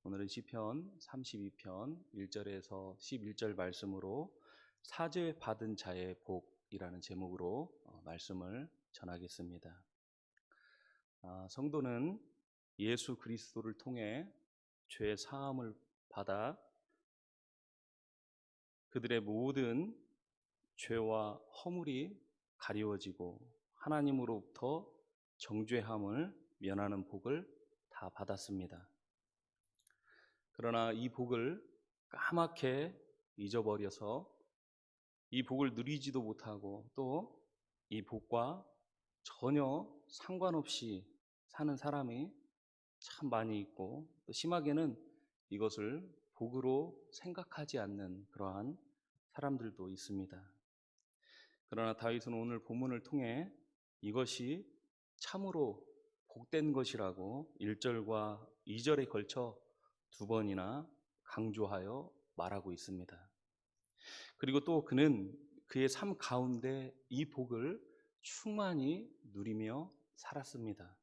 오늘은 시편 32편 1절에서 11절 말씀으로 사죄 받은 자의 복이라는 제목으로 말씀을 전하겠습니다. 성도는 예수 그리스도를 통해 죄 사함을 받아 그들의 모든 죄와 허물이 가리워지고 하나님으로부터 정죄함을 면하는 복을 다 받았습니다. 그러나 이 복을 까맣게 잊어버려서 이 복을 누리지도 못하고 또 이 복과 전혀 상관없이 사는 사람이 참 많이 있고, 또 심하게는 이것을 복으로 생각하지 않는 그러한 사람들도 있습니다. 그러나 다윗은 오늘 본문을 통해 이것이 참으로 복된 것이라고 1절과 2절에 걸쳐 두 번이나 강조하여 말하고 있습니다. 그리고 또 그는 그의 삶 가운데 이 복을 충만히 누리며 살았습니다.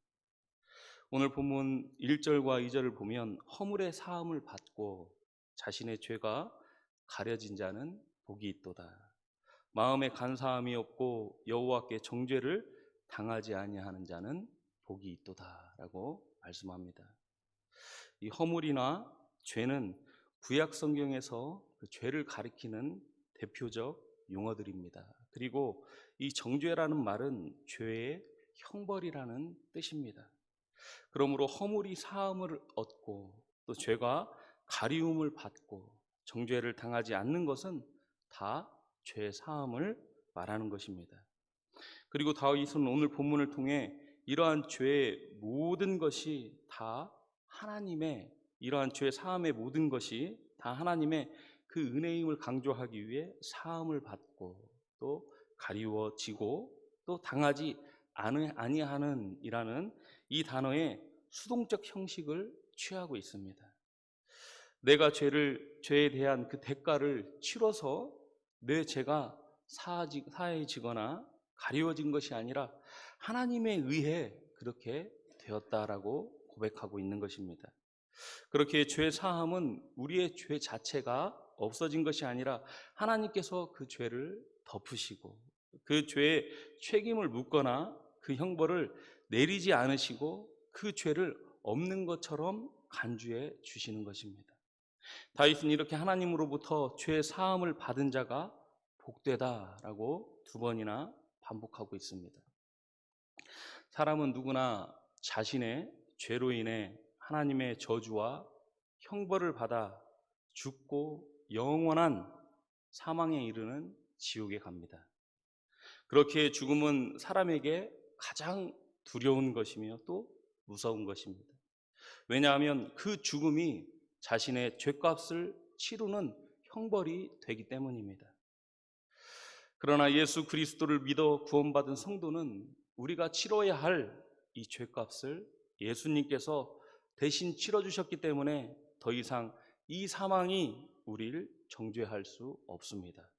오늘 본문 1절과 2절을 보면 허물의 사함을 받고 자신의 죄가 가려진 자는 복이 있도다. 마음에 간사함이 없고 여호와께 정죄를 당하지 아니하는 자는 복이 있도다라고 말씀합니다. 이 허물이나 죄는 구약 성경에서 그 죄를 가리키는 대표적 용어들입니다. 그리고 이 정죄라는 말은 죄의 형벌이라는 뜻입니다. 그러므로 허물이 사함을 얻고 또 죄가 가리움을 받고 정죄를 당하지 않는 것은 다 죄 사함을 말하는 것입니다. 그리고 다윗은 오늘 본문을 통해 이러한 죄의 모든 것이 다 하나님의, 이러한 죄 사함의 모든 것이 다 하나님의 그 은혜임을 강조하기 위해 사함을 받고 또 가리워지고 또 당하지 아니하는 이라는 이 단어의 수동적 형식을 취하고 있습니다. 내가 죄에 대한 그 대가를 치러서 내 죄가 사해지거나 가리워진 것이 아니라 하나님에 의해 그렇게 되었다라고 고백하고 있는 것입니다. 그렇게 죄 사함은 우리의 죄 자체가 없어진 것이 아니라 하나님께서 그 죄를 덮으시고 그 죄의 책임을 묻거나 그 형벌을 내리지 않으시고 그 죄를 없는 것처럼 간주해 주시는 것입니다. 다윗은 이렇게 하나님으로부터 죄 사함을 받은 자가 복되다라고 두 번이나 반복하고 있습니다. 사람은 누구나 자신의 죄로 인해 하나님의 저주와 형벌을 받아 죽고 영원한 사망에 이르는 지옥에 갑니다. 그렇게 죽음은 사람에게 가장 두려운 것이며 또 무서운 것입니다. 왜냐하면 그 죽음이 자신의 죄값을 치르는 형벌이 되기 때문입니다. 그러나 예수 그리스도를 믿어 구원받은 성도는 우리가 치러야 할 이 죄값을 예수님께서 대신 치러주셨기 때문에 더 이상 이 사망이 우리를 정죄할 수 없습니다.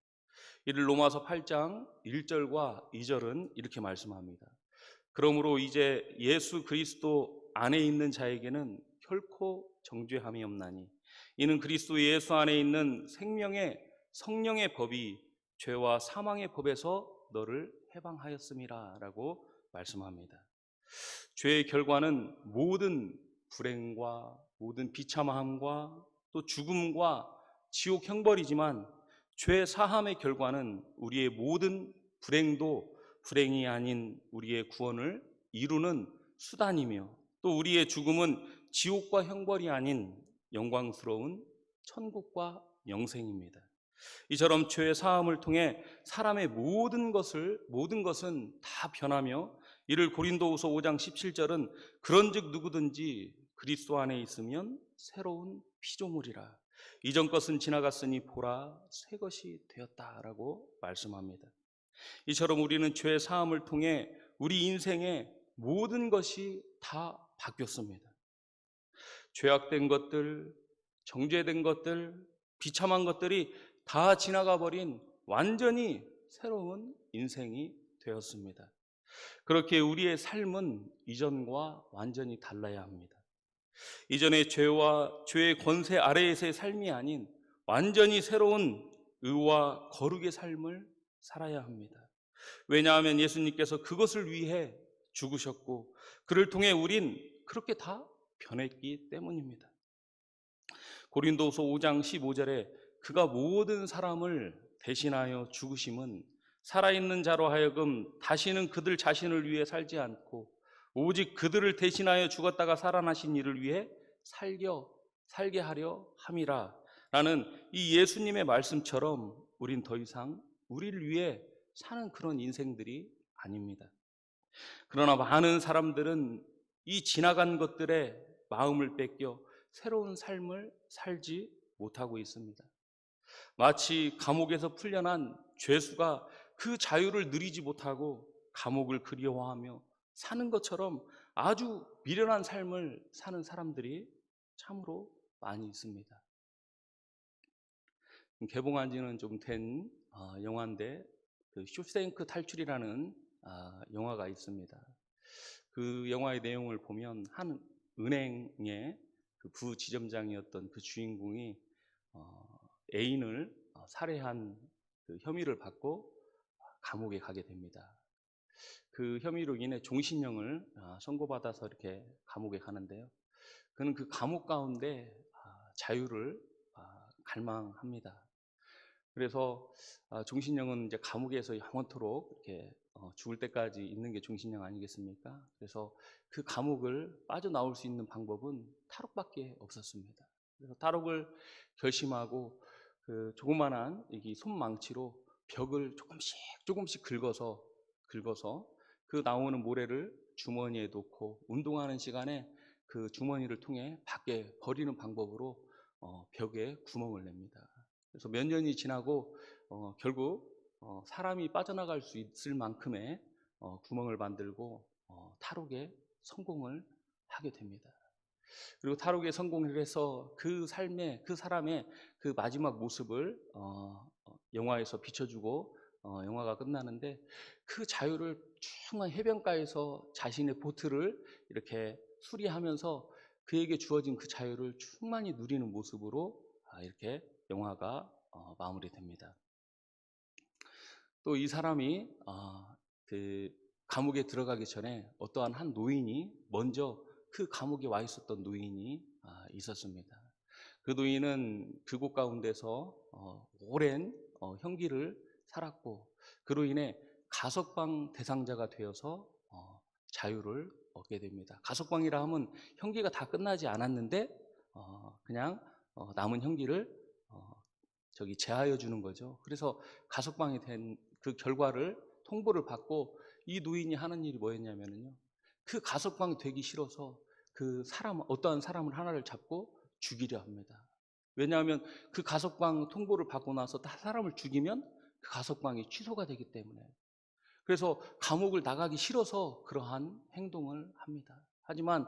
이를 로마서 8장 1절과 2절은 이렇게 말씀합니다. 그러므로 이제 예수 그리스도 안에 있는 자에게는 결코 정죄함이 없나니 이는 그리스도 예수 안에 있는 생명의 성령의 법이 죄와 사망의 법에서 너를 해방하였음이라 라고 말씀합니다. 죄의 결과는 모든 불행과 모든 비참함과 또 죽음과 지옥 형벌이지만 죄 사함의 결과는 우리의 모든 불행도 불행이 아닌 우리의 구원을 이루는 수단이며 또 우리의 죽음은 지옥과 형벌이 아닌 영광스러운 천국과 영생입니다. 이처럼 죄의 사함을 통해 사람의 모든 것은 다 변하며 이를 고린도후서 5장 17절은 그런즉 누구든지 그리스도 안에 있으면 새로운 피조물이라 이전 것은 지나갔으니 보라 새 것이 되었다라고 말씀합니다. 이처럼 우리는 죄의 사함을 통해 우리 인생의 모든 것이 다 바뀌었습니다. 죄악된 것들, 정죄된 것들, 비참한 것들이 다 지나가 버린 완전히 새로운 인생이 되었습니다. 그렇게 우리의 삶은 이전과 완전히 달라야 합니다. 이전의 죄와 죄의 권세 아래에서의 삶이 아닌 완전히 새로운 의와 거룩의 삶을 살아야 합니다. 왜냐하면 예수님께서 그것을 위해 죽으셨고 그를 통해 우린 그렇게 다 변했기 때문입니다. 고린도서 5장 15절에 그가 모든 사람을 대신하여 죽으심은 살아있는 자로 하여금 다시는 그들 자신을 위해 살지 않고 오직 그들을 대신하여 죽었다가 살아나신 이를 위해 살게 하려 함이라 라는 이 예수님의 말씀처럼 우린 더 이상 우리를 위해 사는 그런 인생들이 아닙니다. 그러나 많은 사람들은 이 지나간 것들에 마음을 뺏겨 새로운 삶을 살지 못하고 있습니다. 마치 감옥에서 풀려난 죄수가 그 자유를 누리지 못하고 감옥을 그리워하며 사는 것처럼 아주 미련한 삶을 사는 사람들이 참으로 많이 있습니다. 개봉한 지는 좀 된 영화인데 그 쇼생크 탈출이라는 영화가 있습니다. 그 영화의 내용을 보면 한 은행의 그 부지점장이었던 그 주인공이 애인을 살해한 그 혐의를 받고 감옥에 가게 됩니다. 그 혐의로 인해 종신형을 선고받아서 이렇게 감옥에 가는데요. 그는 그 감옥 가운데 자유를 갈망합니다. 그래서 종신형은 이제 감옥에서 영원토록 이렇게 죽을 때까지 있는 게 종신형 아니겠습니까? 그래서 그 감옥을 빠져나올 수 있는 방법은 탈옥밖에 없었습니다. 그래서 탈옥을 결심하고 그 조그만한 이 손망치로 벽을 조금씩 긁어서 그 나오는 모래를 주머니에 넣고 운동하는 시간에 그 주머니를 통해 밖에 버리는 방법으로 벽에 구멍을 냅니다. 그래서 몇 년이 지나고 결국 사람이 빠져나갈 수 있을 만큼의 구멍을 만들고 탈옥에 성공을 하게 됩니다. 그리고 탈옥에 성공을 해서 그 사람의 그 마지막 모습을 영화에서 비춰주고 영화가 끝나는데 그 자유를 충만 해변가에서 자신의 보트를 이렇게 수리하면서 그에게 주어진 그 자유를 충만히 누리는 모습으로 이렇게 영화가 마무리됩니다. 또 이 사람이 그 감옥에 들어가기 전에 어떠한 한 노인이 먼저 그 감옥에 와 있었던 노인이 있었습니다. 그 노인은 그곳 가운데서 오랜 형기를 살았고 그로 인해 가석방 대상자가 되어서 자유를 얻게 됩니다. 가석방이라 하면 형기가 다 끝나지 않았는데 그냥 남은 형기를 재하여 주는 거죠. 그래서 가석방이 된 그 결과를 통보를 받고 이 노인이 하는 일이 뭐였냐면요. 그 가석방이 되기 싫어서 어떠한 사람을 하나를 잡고 죽이려 합니다. 왜냐하면 그 가석방 통보를 받고 나서 사람을 죽이면 그 가석방이 취소가 되기 때문에. 그래서 감옥을 나가기 싫어서 그러한 행동을 합니다. 하지만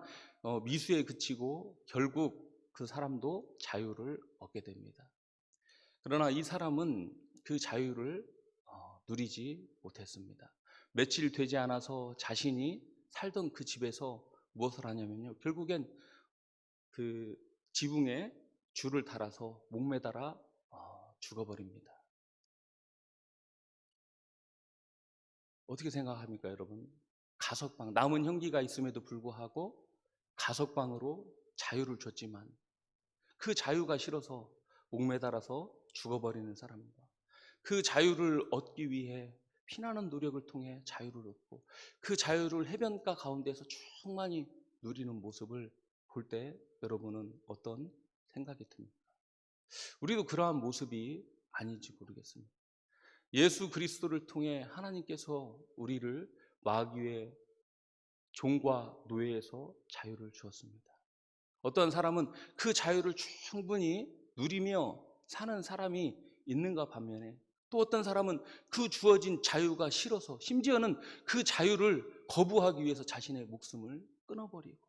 미수에 그치고 결국 그 사람도 자유를 얻게 됩니다. 그러나 이 사람은 그 자유를 누리지 못했습니다. 며칠 되지 않아서 자신이 살던 그 집에서 무엇을 하냐면요. 결국엔 그 지붕에 줄을 달아서 목매달아 죽어버립니다. 어떻게 생각합니까, 여러분? 가석방, 남은 형기가 있음에도 불구하고 가석방으로 자유를 줬지만 그 자유가 싫어서 목매달아서 죽어버리는 사람입니다. 그 자유를 얻기 위해 피나는 노력을 통해 자유를 얻고 그 자유를 해변가 가운데서 충만히 누리는 모습을 볼 때 여러분은 어떤 생각이 듭니까? 우리도 그러한 모습이 아닌지 모르겠습니다. 예수 그리스도를 통해 하나님께서 우리를 마귀의 종과 노예에서 자유를 주었습니다. 어떤 사람은 그 자유를 충분히 누리며 사는 사람이 있는가 반면에 또 어떤 사람은 그 주어진 자유가 싫어서 심지어는 그 자유를 거부하기 위해서 자신의 목숨을 끊어버리고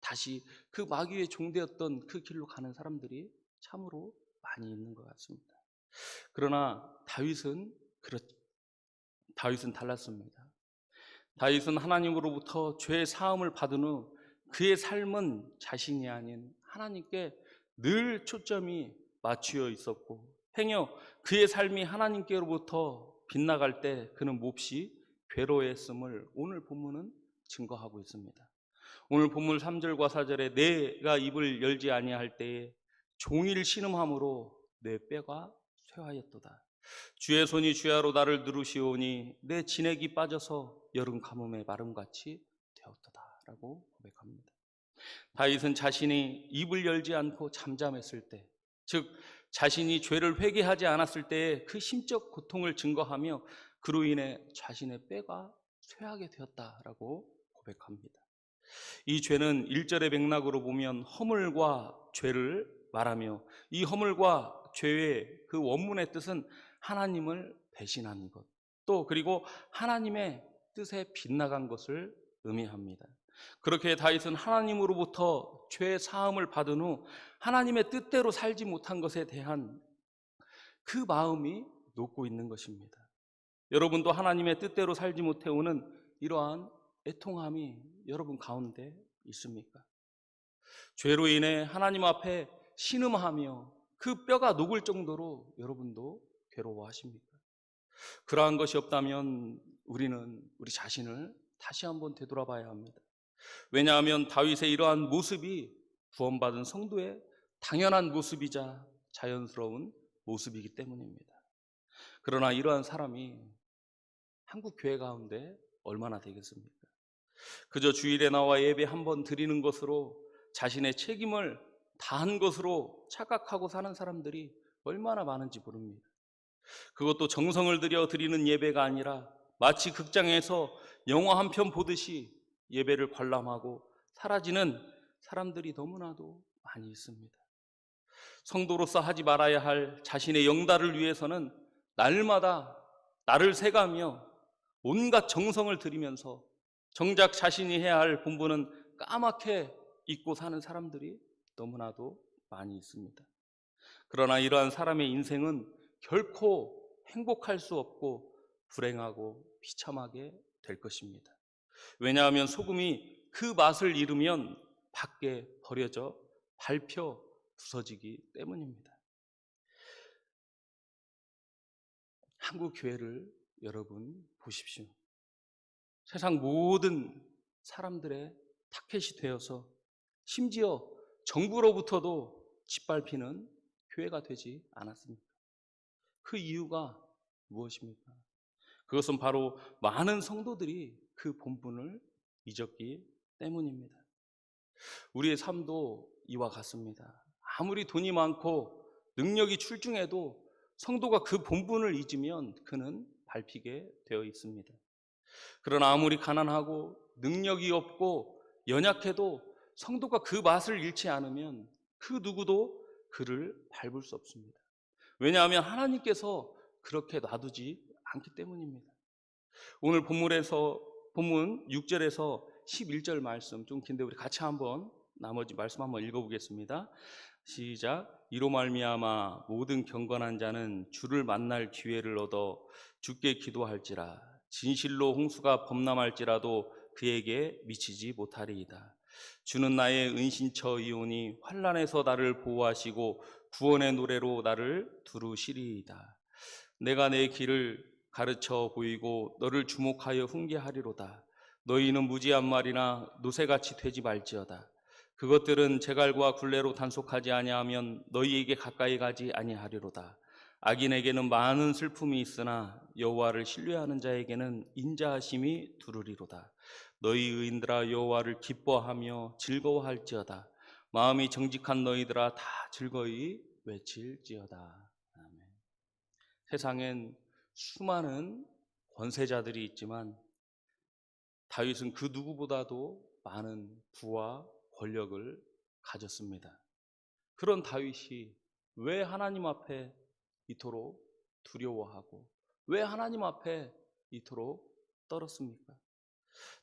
다시 그 마귀의 종되었던 그 길로 가는 사람들이 참으로 많이 있는 것 같습니다. 그러나 다윗은 달랐습니다. 다윗은 하나님으로부터 죄 사함을 받은 후 그의 삶은 자신이 아닌 하나님께 늘 초점이 맞추어 있었고, 행여 그의 삶이 하나님께로부터 빗나갈 때 그는 몹시 괴로워했음을 오늘 본문은 증거하고 있습니다. 오늘 본문 3절과 4절에 내가 입을 열지 아니할 때에 종일 신음함으로 내 뼈가 쇠하였도다. 주의 손이 주야로 나를 누르시오니 내 진액이 빠져서 여름 가뭄에 마름같이 되었도다 라고 고백합니다. 다윗은 자신이 입을 열지 않고 잠잠했을 때, 즉 자신이 죄를 회개하지 않았을 때의 그 심적 고통을 증거하며 그로 인해 자신의 뼈가 쇠하게 되었다라고 고백합니다. 이 죄는 1절의 맥락으로 보면 허물과 죄를 말하며, 이 허물과 죄의 그 원문의 뜻은 하나님을 배신한 것, 또 그리고 하나님의 뜻에 빗나간 것을 의미합니다. 그렇게 다윗은 하나님으로부터 죄 사함을 받은 후 하나님의 뜻대로 살지 못한 것에 대한 그 마음이 녹고 있는 것입니다. 여러분도 하나님의 뜻대로 살지 못해오는 이러한 애통함이 여러분 가운데 있습니까? 죄로 인해 하나님 앞에 신음하며 그 뼈가 녹을 정도로 여러분도 괴로워하십니까? 그러한 것이 없다면 우리는 우리 자신을 다시 한번 되돌아봐야 합니다. 왜냐하면 다윗의 이러한 모습이 구원받은 성도의 당연한 모습이자 자연스러운 모습이기 때문입니다. 그러나 이러한 사람이 한국 교회 가운데 얼마나 되겠습니까? 그저 주일에 나와 예배 한번 드리는 것으로 자신의 책임을 다한 것으로 착각하고 사는 사람들이 얼마나 많은지 모릅니다. 그것도 정성을 들여 드리는 예배가 아니라 마치 극장에서 영화 한 편 보듯이 예배를 관람하고 사라지는 사람들이 너무나도 많이 있습니다. 성도로서 하지 말아야 할 자신의 영달을 위해서는 날마다 나를 새가며 온갖 정성을 들이면서 정작 자신이 해야 할 본분은 까맣게 잊고 사는 사람들이 너무나도 많이 있습니다. 그러나 이러한 사람의 인생은 결코 행복할 수 없고 불행하고 비참하게 될 것입니다. 왜냐하면 소금이 그 맛을 잃으면 밖에 버려져 밟혀 부서지기 때문입니다. 한국 교회를 여러분 보십시오. 세상 모든 사람들의 타켓이 되어서 심지어 정부로부터도 짓밟히는 교회가 되지 않았습니까? 그 이유가 무엇입니까? 그것은 바로 많은 성도들이 그 본분을 잊었기 때문입니다. 우리의 삶도 이와 같습니다. 아무리 돈이 많고 능력이 출중해도 성도가 그 본분을 잊으면 그는 밟히게 되어 있습니다. 그러나 아무리 가난하고 능력이 없고 연약해도 성도가 그 맛을 잃지 않으면 그 누구도 그를 밟을 수 없습니다. 왜냐하면 하나님께서 그렇게 놔두지 않기 때문입니다. 오늘 본문 6절에서 11절 말씀 좀 긴데 우리 같이 한번 나머지 말씀 한번 읽어보겠습니다. 시작. 이로 말미암아 모든 경건한 자는 주를 만날 기회를 얻어 주께 기도할지라. 진실로 홍수가 범람할지라도 그에게 미치지 못하리이다. 주는 나의 은신처이오니 환난에서 나를 보호하시고 구원의 노래로 나를 두루시리이다. 내가 내 길을 가르쳐 보이고 너를 주목하여 훈계하리로다. 너희는 무지한 말이나 노새같이 되지 말지어다. 그것들은 제갈과 굴레로 단속하지 아니하면 너희에게 가까이 가지 아니하리로다. 악인에게는 많은 슬픔이 있으나 여호와를 신뢰하는 자에게는 인자하심이 두르리로다. 너희 의인들아 여호와를 기뻐하며 즐거워할지어다. 마음이 정직한 너희들아 다 즐거이 외칠지어다. 아멘. 세상엔 수많은 권세자들이 있지만 다윗은 그 누구보다도 많은 부와 권력을 가졌습니다. 그런 다윗이 왜 하나님 앞에 이토록 두려워하고 왜 하나님 앞에 이토록 떨었습니까?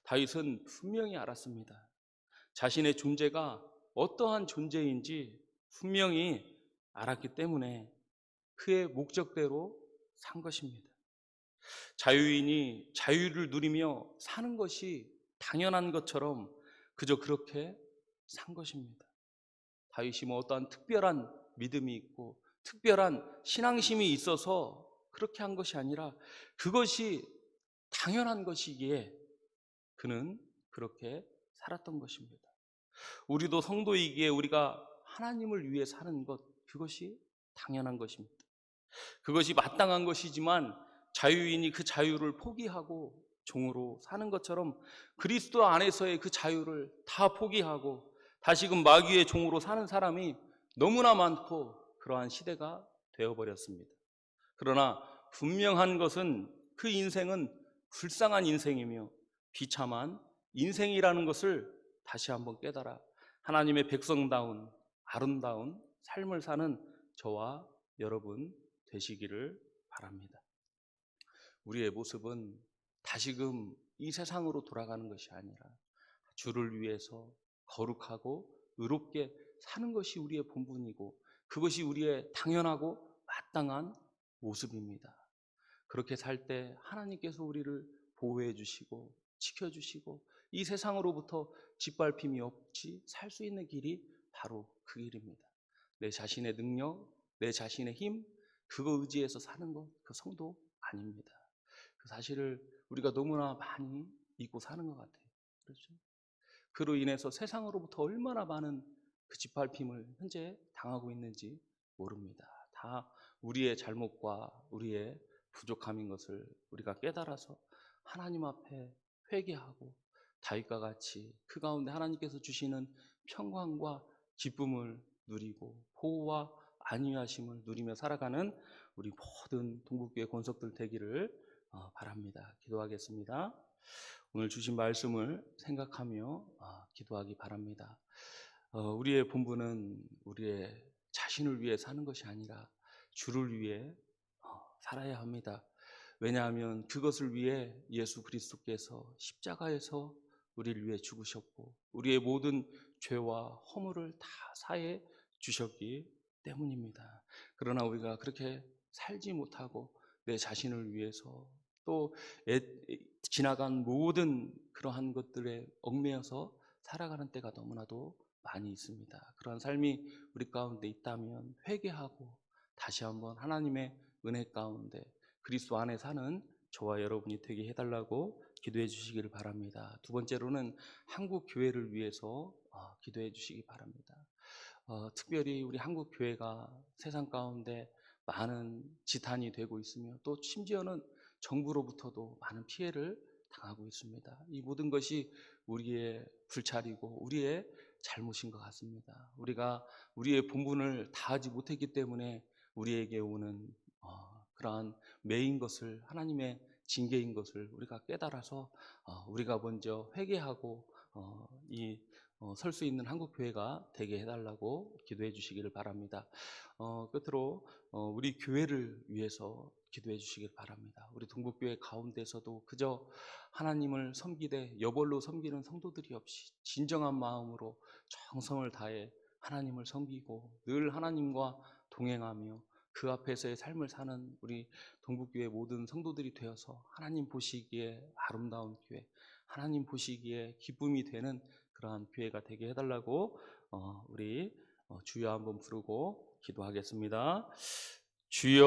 다윗은 분명히 알았습니다. 자신의 존재가 어떠한 존재인지 분명히 알았기 때문에 그의 목적대로 산 것입니다. 자유인이 자유를 누리며 사는 것이 당연한 것처럼 그저 그렇게 산 것입니다. 다윗이 뭐 어떠한 특별한 믿음이 있고 특별한 신앙심이 있어서 그렇게 한 것이 아니라 그것이 당연한 것이기에 그는 그렇게 살았던 것입니다. 우리도 성도이기에 우리가 하나님을 위해 사는 것, 그것이 당연한 것입니다. 그것이 마땅한 것이지만 자유인이 그 자유를 포기하고 종으로 사는 것처럼 그리스도 안에서의 그 자유를 다 포기하고 다시금 마귀의 종으로 사는 사람이 너무나 많고 그러한 시대가 되어버렸습니다. 그러나 분명한 것은 그 인생은 불쌍한 인생이며 비참한 인생이라는 것을 다시 한번 깨달아 하나님의 백성다운 아름다운 삶을 사는 저와 여러분 되시기를 바랍니다. 우리의 모습은 다시금 이 세상으로 돌아가는 것이 아니라 주를 위해서 거룩하고 의롭게 사는 것이 우리의 본분이고 그것이 우리의 당연하고 마땅한 모습입니다. 그렇게 살 때 하나님께서 우리를 보호해 주시고 지켜주시고 이 세상으로부터 짓밟힘이 없이 살 수 있는 길이 바로 그 길입니다. 내 자신의 능력, 내 자신의 힘, 그거 의지해서 사는 것, 그 성도 아닙니다. 그 사실을 우리가 너무나 많이 잊고 사는 것 같아요. 그렇죠? 그로 인해서 세상으로부터 얼마나 많은 그 짓밟힘을 현재 당하고 있는지 모릅니다. 다 우리의 잘못과 우리의 부족함인 것을 우리가 깨달아서 하나님 앞에 회개하고 다윗과 같이 그 가운데 하나님께서 주시는 평강과 기쁨을 누리고 보호와 안위하심을 누리며 살아가는 우리 모든 동국교회 권속들 되기를 바랍니다. 기도하겠습니다. 오늘 주신 말씀을 생각하며 기도하기 바랍니다. 우리의 본분은 우리의 자신을 위해 사는 것이 아니라 주를 위해 살아야 합니다. 왜냐하면 그것을 위해 예수 그리스도께서 십자가에서 우리를 위해 죽으셨고 우리의 모든 죄와 허물을 다 사해 주셨기 때문입니다. 그러나 우리가 그렇게 살지 못하고 내 자신을 위해서 또 지나간 모든 그러한 것들에 얽매여서 살아가는 때가 너무나도 많이 있습니다. 그런 삶이 우리 가운데 있다면 회개하고 다시 한번 하나님의 은혜 가운데 그리스도 안에 사는 저와 여러분이 되게 해달라고 기도해 주시기를 바랍니다. 두 번째로는 한국 교회를 위해서 기도해 주시기 바랍니다. 특별히 우리 한국 교회가 세상 가운데 많은 지탄이 되고 있으며 또 심지어는 정부로부터도 많은 피해를 당하고 있습니다. 이 모든 것이 우리의 불찰이고 우리의 잘못인 것 같습니다. 우리가 우리의 본분을 다하지 못했기 때문에 우리에게 오는 그러한 매인 것을 하나님의 징계인 것을 우리가 깨달아서 우리가 먼저 회개하고 설 수 있는 한국교회가 되게 해달라고 기도해 주시기를 바랍니다. 끝으로 우리 교회를 위해서 기도해 주시길 바랍니다. 우리 동북교회 가운데서도 그저 하나님을 섬기되 여벌로 섬기는 성도들이 없이 진정한 마음으로 정성을 다해 하나님을 섬기고 늘 하나님과 동행하며 그 앞에서의 삶을 사는 우리 동북교회 모든 성도들이 되어서 하나님 보시기에 아름다운 교회, 하나님 보시기에 기쁨이 되는 그러한 교회가 되게 해달라고 우리 주여 한번 부르고 기도하겠습니다. 주여